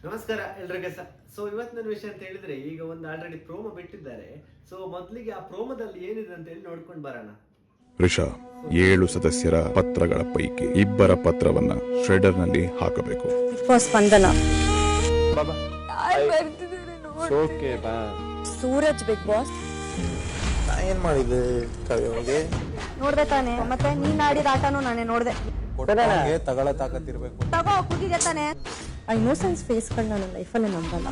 ನಮಸ್ಕಾರ ಎಲ್ರಿಗೆ ಸೊ ಇವತ್ತಿನ ವಿಷಯ ಅಂತ ಹೇಳಿದ್ರೆ ಈಗ ಒಂದು ಆಲ್ರೆಡಿ ಪ್ರೋಮೋ ಬಿಟ್ಟಿದ್ದಾರೆ. ಸೊ ಮೊದಲಿಗೆ ಆ ಪ್ರೋಮೋದಲ್ಲಿ ಏನಿದೆ ಅಂತ ಹೇಳಿ ನೋಡ್ಕೊಂಡು ಬರೋಣ. ರಿಷಾ 7 ಸದಸ್ಯರ ಪತ್ರಗಳ ಪೈಕಿ 2 ಪತ್ರವನ್ನ ಶ್ರೆಡರ್ ನಲ್ಲಿ ಹಾಕಬೇಕು. ಸ್ಪಂದನ ಸೂರಜ್ ಬಿಗ್ ಬಾಸ್ ಏನ್ ಮಾಡಿದೆ ನೋಡ್ದೆ ತಾನೆ, ಮತ್ತೆ ನೀನ್ ಆಡಿದ ಆಟನೂ ನಾನೇ ನೋಡ್ದೆ. ತಗೊಳ ತಾಕತ್ತಿರ್ಬೇಕು. ತಗೋ ಕುದಿಗೆ ತಾನೆ. ಆ ಇನ್ನೋಸೆನ್ಸ್ ಫೇಸ್ ಗಳನ್ನ ನನ್ನ ಲೈಫಲ್ಲಿ ನಂಬಲ್ಲ.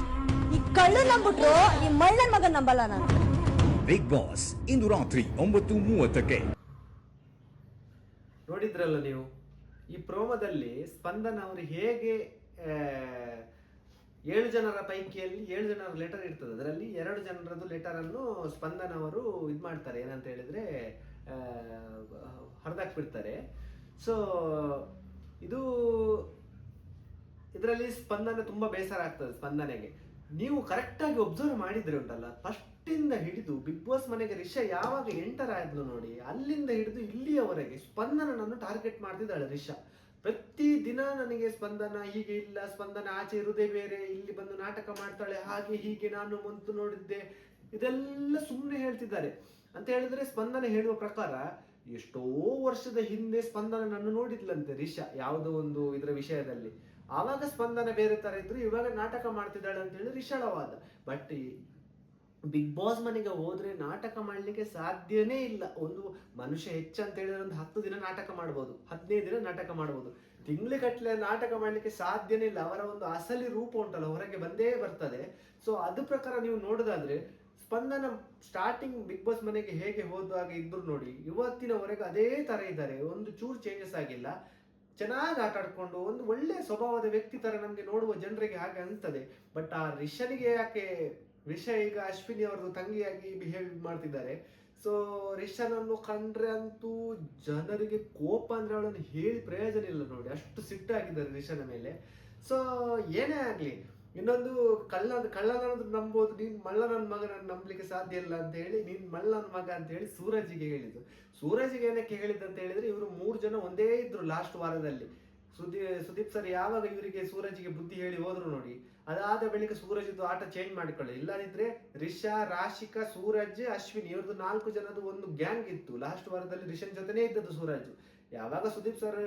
ಈ ಕಳ್ಳು ನಂಬಿಟ್ರು ಈ ಮಳ್ಳನ್ ಮಗನ್ ನಂಬಲ್ಲ ನಾನು. ಬಿಗ್ ಬಾಸ್ ಇಂದು ರಾತ್ರಿ 9:30ಕ್ಕೆ. ನೋಡಿದ್ರಲ್ಲ ನೀವು ಈ ಪ್ರೋಮೋದಲ್ಲಿ ಸ್ಪಂದನ ಅವರು ಹೇಗೆ 7 ಜನರ ಪೈಕಿಯಲ್ಲಿ 7 ಜನರ ಲೆಟರ್ ಇರ್ತದೆ, ಅದರಲ್ಲಿ 2 ಜನರದ್ದು ಲೆಟರ್ ಅನ್ನು ಸ್ಪಂದನ ಅವರು ಇದು ಮಾಡ್ತಾರೆ, ಏನಂತ ಹೇಳಿದ್ರೆ ಹರಿದಾಕ್ಬಿಡ್ತಾರೆ. ಸೊ ಇದು ಇದರಲ್ಲಿ ಸ್ಪಂದನ ತುಂಬಾ ಬೇಸರ ಆಗ್ತದೆ. ಸ್ಪಂದನೆಗೆ ನೀವು ಕರೆಕ್ಟಾಗಿ ಒಬ್ಸರ್ವ್ ಮಾಡಿದ್ರೆ ಉಂಟಲ್ಲ, ಫಸ್ಟಿಂದ ಹಿಡಿದು ಬಿಗ್ ಬಾಸ್ ಮನೆಗೆ ರಿಷಾ ಯಾವಾಗ ಎಂಟರ್ ಆದ್ಲು ನೋಡಿ, ಅಲ್ಲಿಂದ ಹಿಡಿದು ಇಲ್ಲಿಯವರೆಗೆ ಸ್ಪಂದನನನ್ನು ಟಾರ್ಗೆಟ್ ಮಾಡ್ತಿದ್ದಾಳೆ ರಿಷಾ. ಪ್ರತಿ ದಿನ ನನಗೆ ಸ್ಪಂದನ ಹೀಗೆ ಇಲ್ಲ, ಸ್ಪಂದನ ಆಚೆ ಇರುವುದೇ ಬೇರೆ, ಇಲ್ಲಿ ಬಂದು ನಾಟಕ ಮಾಡ್ತಾಳೆ, ಹಾಗೆ ಹೀಗೆ ನಾನು ಮೊದಲು ನೋಡಿದ್ದೆ, ಇದೆಲ್ಲ ಸುಮ್ಮನೆ ಹೇಳ್ತಿದ್ದಾರೆ ಅಂತ ಹೇಳಿದ್ರೆ. ಸ್ಪಂದನ ಹೇಳುವ ಪ್ರಕಾರ ಎಷ್ಟೋ ವರ್ಷದ ಹಿಂದೆ ಸ್ಪಂದನನನ್ನು ನೋಡಿದ್ಲಂತೆ ರಿಷಾ ಯಾವುದೋ ಒಂದು ಇದರ ವಿಷಯದಲ್ಲಿ. ಆವಾಗ ಸ್ಪಂದನ ಬೇರೆ ತರ ಇದ್ರು, ಇವಾಗ ನಾಟಕ ಮಾಡ್ತಿದ್ದಾಳೆ ಅಂತ ಹೇಳಿ ರಿಷಾಳ ವಾದ. ಬಟ್ ಬಿಗ್ ಬಾಸ್ ಮನೆಗೆ ಹೋದ್ರೆ ನಾಟಕ ಮಾಡ್ಲಿಕ್ಕೆ ಸಾಧ್ಯನೇ ಇಲ್ಲ. ಒಂದು ಮನುಷ್ಯ ಹೆಚ್ಚಂತ ಹೇಳಿದ್ರೆ ಒಂದು 10 ದಿನ ನಾಟಕ ಮಾಡ್ಬೋದು, 15 ದಿನ ನಾಟಕ ಮಾಡ್ಬೋದು, ತಿಂಗ್ಳುಗಟ್ಟಲೆ ನಾಟಕ ಮಾಡ್ಲಿಕ್ಕೆ ಸಾಧ್ಯನೇ ಇಲ್ಲ. ಅವರ ಒಂದು ಅಸಲಿ ರೂಪ ಉಂಟಲ್ಲ ಹೊರಗೆ ಬಂದೇ ಬರ್ತದೆ. ಸೊ ಅದು ಪ್ರಕಾರ ನೀವು ನೋಡೋದಾದ್ರೆ ಸ್ಪಂದನ ಸ್ಟಾರ್ಟಿಂಗ್ ಬಿಗ್ ಬಾಸ್ ಮನೆಗೆ ಹೇಗೆ ಹೋದಾಗ ಇದ್ರು ನೋಡಿ, ಇವತ್ತಿನವರೆಗೆ ಅದೇ ತರ ಇದ್ದಾರೆ, ಒಂದು ಚೂರು ಚೇಂಜಸ್ ಆಗಿಲ್ಲ. ಚೆನ್ನಾಗಿ ಆಟ ಆಡ್ಕೊಂಡು ಒಂದು ಒಳ್ಳೆ ಸ್ವಭಾವದ ವ್ಯಕ್ತಿ ತರ ನಮ್ಗೆ ನೋಡುವ ಜನರಿಗೆ ಹಾಗೆ ಅನಿಸ್ತದೆ. ಬಟ್ ಆ ರಿಷನಿಗೆ ಯಾಕೆ ರಿಷಾ ಈಗ ಅಶ್ವಿನಿ ಅವ್ರದ್ದು ತಂಗಿಯಾಗಿ ಬಿಹೇವ್ ಮಾಡ್ತಿದ್ದಾರೆ. ಸೊ ರಿಷನನ್ನು ಕಂಡ್ರೆ ಅಂತೂ ಜನರಿಗೆ ಕೋಪ ಅಂದ್ರೆ ಅವಳನ್ನು ಹೇಳಿ ಪ್ರಯೋಜನ ಇಲ್ಲ ನೋಡಿ, ಅಷ್ಟು ಸಿಟ್ಟಾಗಿದ್ದಾರೆ ರಿಷನ ಮೇಲೆ. ಸೊ ಏನೇ ಆಗ್ಲಿ, ಇನ್ನೊಂದು ಕಳ್ಳನನ್ನು ನಂಬೋದು, ನೀನ್ ಮಳ್ಳನ ಮಗನನ್ನು ನಂಬಲಿಕ್ಕೆ ಸಾಧ್ಯ ಇಲ್ಲ ಅಂತ ಹೇಳಿ ನೀನ್ ಮಳ್ಳನ ಮಗ ಅಂತ ಹೇಳಿ ಸೂರಜ್ಗೆ ಹೇಳಿದ್ದು. ಸೂರಜ್ಗೆ ಏನಕ್ಕೆ ಹೇಳಿದ್ದಂತ ಹೇಳಿದ್ರೆ, ಇವರು 3 ಜನ ಒಂದೇ ಇದ್ರು ಲಾಸ್ಟ್ ವಾರದಲ್ಲಿ. ಸುದೀಪ್ ಸರ್ ಯಾವಾಗ ಇವರಿಗೆ ಸೂರಜ್ಗೆ ಬುದ್ಧಿ ಹೇಳಿ ಹೋದ್ರು ನೋಡಿ, ಅದಾದ ಬಳಿಕ ಸೂರಜ್ದು ಆಟ ಚೇಂಜ್ ಮಾಡಿಕೊಳ್ಳಿ. ಇಲ್ಲದಿದ್ರೆ ರಿಷಾ, ರಾಶಿಕಾ, ಸೂರಜ್, ಅಶ್ವಿನಿ ಇವ್ರದ್ದು 4 ಜನದ ಒಂದು ಗ್ಯಾಂಗ್ ಇತ್ತು. ಲಾಸ್ಟ್ ವಾರದಲ್ಲಿ ರಿಷನ್ ಜೊತೆನೇ ಇದ್ದದ್ದು ಸೂರಜ್. ಯಾವಾಗ ಸುದೀಪ್ ಸರ್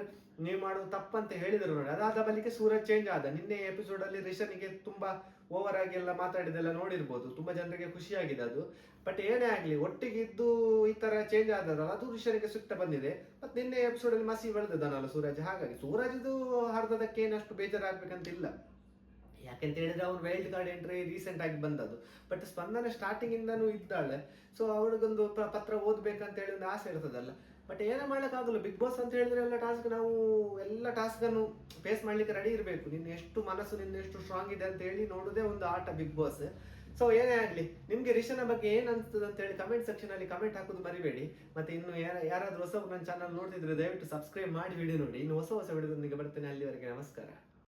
ನೀವು ಮಾಡುವ ತಪ್ಪಂತ ಹೇಳಿದ್ರು ನೋಡಿ, ಅದಾದ ಬಳಿಕ ಸೂರಜ್ ಚೇಂಜ್ ಆದ. ನಿನ್ನೆ ಎಪಿಸೋಡ್ ಅಲ್ಲಿ ರಿಷನ್ಗೆ ತುಂಬಾ ಓವರ್ ಆಗಿ ಎಲ್ಲ ಮಾತಾಡಿದೆಲ್ಲ ನೋಡಿರ್ಬೋದು, ತುಂಬಾ ಜನರಿಗೆ ಖುಷಿಯಾಗಿದೆ ಅದು. ಬಟ್ ಏನೇ ಆಗ್ಲಿ, ಒಟ್ಟಿಗೆ ಇದ್ದು ಈ ತರ ಚೇಂಜ್ ಆದಲ್ಲ, ಅದು ರಿಷನ್ಗೆ ಸಿಟ್ಟ ಬಂದಿದೆ. ಮತ್ತೆ ನಿನ್ನೆ ಎಪಿಸೋಡ್ ಅಲ್ಲಿ ಮಸಿ ಬೆಳೆದನಲ್ಲ ಸೂರಜ್, ಹಾಗಾಗಿ ಸೂರಜ್ದು ಹರಿದಕ್ಕೆ ಏನಷ್ಟು ಬೇಜಾರಾಗ್ಬೇಕಂತಿಲ್ಲ. ಯಾಕೆಂತ ಹೇಳಿದ್ರೆ ಅವ್ನು ವೈಲ್ಡ್ ಕಾರ್ಡ್ ಎಂಟ್ರಿ ರೀಸೆಂಟ್ ಆಗಿ ಬಂದದ್ದು. ಬಟ್ ಸ್ಪಂದನ ಸ್ಟಾರ್ಟಿಂಗ್ ಇಂದಾನು ಇದ್ದಾಳೆ. ಸೊ ಅವಳಿಗೊಂದು ಪತ್ರ ಓದ್ಬೇಕಂತ ಹೇಳಿ ಒಂದು ಆಸೆ ಇರ್ತದಲ್ಲ. ಬಟ್ ಏನೋ ಮಾಡೋಕ್ಕಾಗಲ್ಲ, ಬಿಗ್ ಬಾಸ್ ಅಂತ ಹೇಳಿದ್ರೆ ಎಲ್ಲ ಟಾಸ್ಕ್ ಅನ್ನು ಫೇಸ್ ಮಾಡ್ಲಿಕ್ಕೆ ರೆಡಿ ಇರಬೇಕು. ನಿನ್ನ ಎಷ್ಟು ಮನಸ್ಸು, ನಿನ್ನ ಎಷ್ಟು ಸ್ಟ್ರಾಂಗ್ ಇದೆ ಅಂತ ಹೇಳಿ ನೋಡೋದೇ ಒಂದು ಆಟ ಬಿಗ್ ಬಾಸ್. ಸೊ ಏನೇ ಆಗ್ಲಿ, ನಿಮ್ಗೆ ರಿಷನ ಬಗ್ಗೆ ಏನ್ ಅನ್ಸ್ತದೆ ಅಂತ ಹೇಳಿ ಕಮೆಂಟ್ ಸೆಕ್ಷನ್ ಅಲ್ಲಿ ಕಮೆಂಟ್ ಹಾಕೋದು ಮರಿಬೇಡಿ. ಮತ್ತೆ ಇನ್ನು ಯಾರಾದ್ರೂ ಹೊಸ ನನ್ನ ಚಾನಲ್ ನೋಡ್ತಿದ್ರೆ ದಯವಿಟ್ಟು ಸಬ್ಸ್ಕ್ರೈಬ್ ಮಾಡಿ ವಿಡಿಯೋ ನೋಡಿ. ಇನ್ನು ಹೊಸ ವಿಡಿಯೋದೊಂದಿಗೆ ಬರ್ತೇನೆ. ಅಲ್ಲಿವರೆಗೆ ನಮಸ್ಕಾರ.